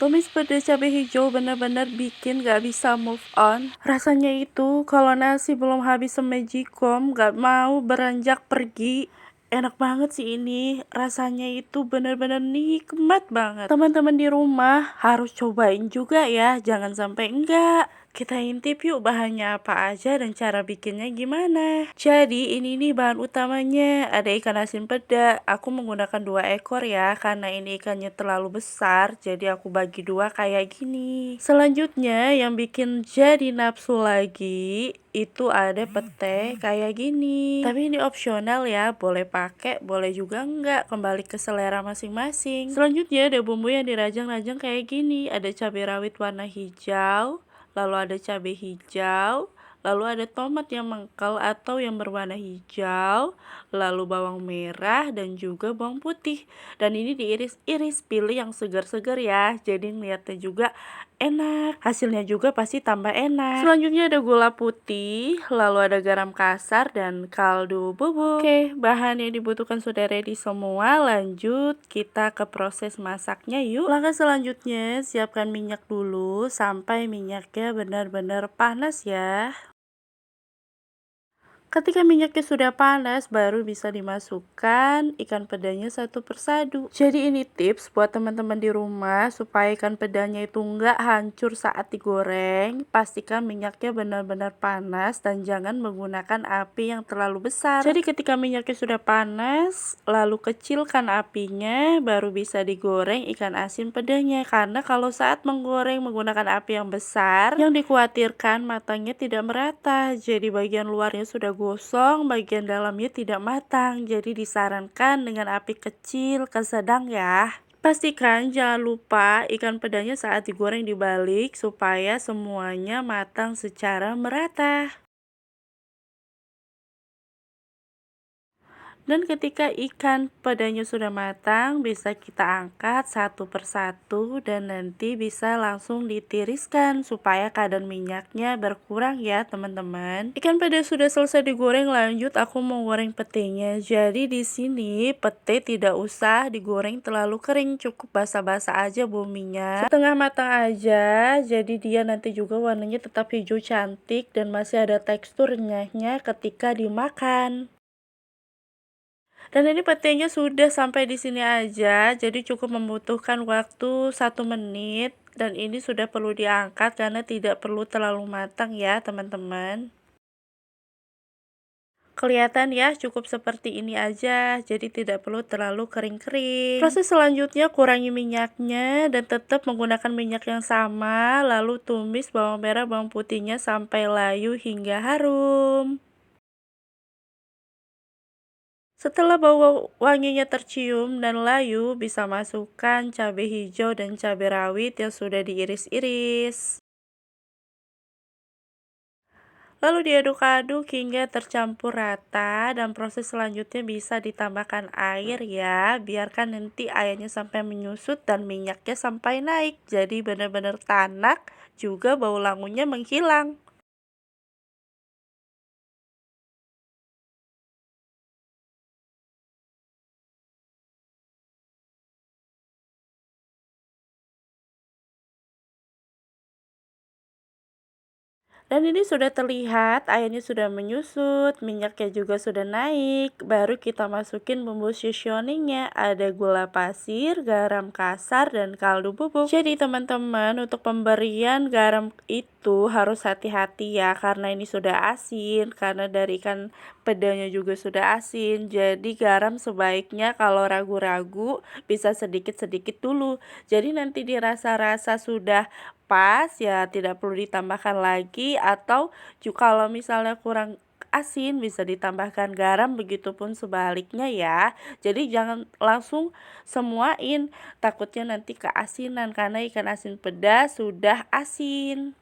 Tumis pedas cabai hijau benar-benar bikin gak bisa move on. Rasanya itu kalau nasi belum habis semejikom gak mau beranjak pergi. Enak banget sih ini, rasanya itu benar-benar nikmat banget. Teman-teman di rumah harus cobain juga ya, jangan sampai enggak. Kita intip yuk bahannya apa aja dan cara bikinnya gimana. Jadi ini nih bahan utamanya, ada ikan asin peda. Aku menggunakan 2 ekor ya, karena ini ikannya terlalu besar, jadi aku bagi 2 kayak gini. Selanjutnya yang bikin jadi nafsu lagi, itu ada pete kayak gini. Tapi ini opsional ya, boleh pakai, boleh juga enggak, kembali ke selera masing-masing. Selanjutnya ada bumbu yang dirajang-rajang kayak gini, ada cabai rawit warna hijau, lalu ada cabai hijau, lalu ada tomat yang mengkel atau yang berwarna hijau, lalu bawang merah dan juga bawang putih. Dan ini diiris-iris, pilih yang segar-segar ya, jadi ngeliatnya juga enak, hasilnya juga pasti tambah enak. Selanjutnya ada gula putih, lalu ada garam kasar dan kaldu bubuk. Oke, bahan yang dibutuhkan sudah ready semua, lanjut kita ke proses masaknya yuk. Langkah selanjutnya, siapkan minyak dulu sampai minyaknya benar-benar panas ya. Ketika minyaknya sudah panas, baru bisa dimasukkan ikan pedanya satu persatu. Jadi ini tips buat teman-teman di rumah supaya ikan pedanya itu nggak hancur saat digoreng. Pastikan minyaknya benar-benar panas dan jangan menggunakan api yang terlalu besar. Jadi ketika minyaknya sudah panas, lalu kecilkan apinya, baru bisa digoreng ikan asin pedanya. Karena kalau saat menggoreng menggunakan api yang besar, yang dikhawatirkan matangnya tidak merata. Jadi bagian luarnya sudah gosong, bagian dalamnya tidak matang. Jadi disarankan dengan api kecil ke sedang ya. Pastikan jangan lupa ikan pedanya saat digoreng dibalik supaya semuanya matang secara merata. Dan ketika ikan pedanya sudah matang, bisa kita angkat satu persatu dan nanti bisa langsung ditiriskan supaya kadar minyaknya berkurang ya teman-teman. Ikan peda sudah selesai digoreng, lanjut aku mau goreng petenya. Jadi di sini pete tidak usah digoreng terlalu kering, cukup basah-basah aja buminya. Setengah matang aja, jadi dia nanti juga warnanya tetap hijau cantik dan masih ada tekstur renyahnya ketika dimakan. Dan ini petenya sudah sampai di sini aja, jadi cukup membutuhkan waktu 1 menit. Dan ini sudah perlu diangkat karena tidak perlu terlalu matang ya teman-teman. Kelihatan ya, cukup seperti ini aja, jadi tidak perlu terlalu kering-kering. Proses selanjutnya kurangi minyaknya dan tetap menggunakan minyak yang sama, lalu tumis bawang merah bawang putihnya sampai layu hingga harum. Setelah bau wanginya tercium dan layu, bisa masukkan cabai hijau dan cabai rawit yang sudah diiris-iris. Lalu diaduk-aduk hingga tercampur rata dan proses selanjutnya bisa ditambahkan air ya. Biarkan nanti airnya sampai menyusut dan minyaknya sampai naik. Jadi benar-benar tanak, juga bau langunya menghilang. Dan ini sudah terlihat airnya sudah menyusut, minyaknya juga sudah naik. Baru kita masukin bumbu seasoningnya, ada gula pasir, garam kasar, dan kaldu bubuk. Jadi teman-teman, untuk pemberian garam itu harus hati-hati ya, karena ini sudah asin, karena dari ikan pedanya juga sudah asin. Jadi garam sebaiknya kalau ragu-ragu bisa sedikit-sedikit dulu. Jadi nanti dirasa-rasa sudah pas ya tidak perlu ditambahkan lagi, atau juga kalau misalnya kurang asin bisa ditambahkan garam, begitupun sebaliknya ya. Jadi jangan langsung semuain, takutnya nanti keasinan karena ikan asin pedas sudah asin.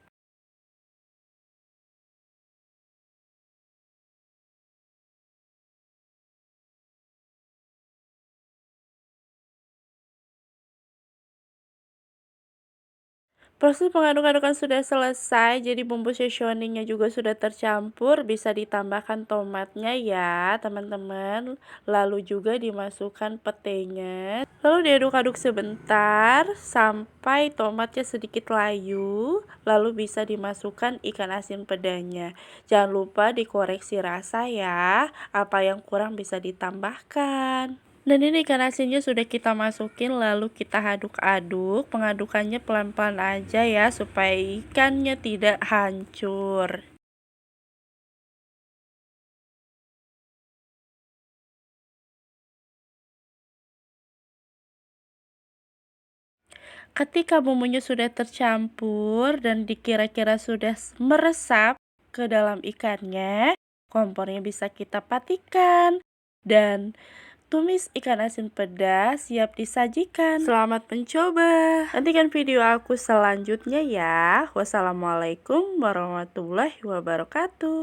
Proses pengaduk-adukan sudah selesai, jadi bumbu seasoningnya juga sudah tercampur. Bisa ditambahkan tomatnya ya teman-teman, lalu juga dimasukkan petenya, lalu diaduk-aduk sebentar sampai tomatnya sedikit layu, lalu bisa dimasukkan ikan asin pedanya. Jangan lupa dikoreksi rasa ya, apa yang kurang bisa ditambahkan. Dan ini ikan asinnya sudah kita masukin, lalu kita aduk-aduk. Pengadukannya pelan-pelan aja ya supaya ikannya tidak hancur. Ketika bumbunya sudah tercampur dan dikira-kira sudah meresap ke dalam ikannya, kompornya bisa kita patikan dan tumis ikan asin pedas siap disajikan. Selamat mencoba. Nantikan video aku selanjutnya ya. Wassalamualaikum warahmatullahi wabarakatuh.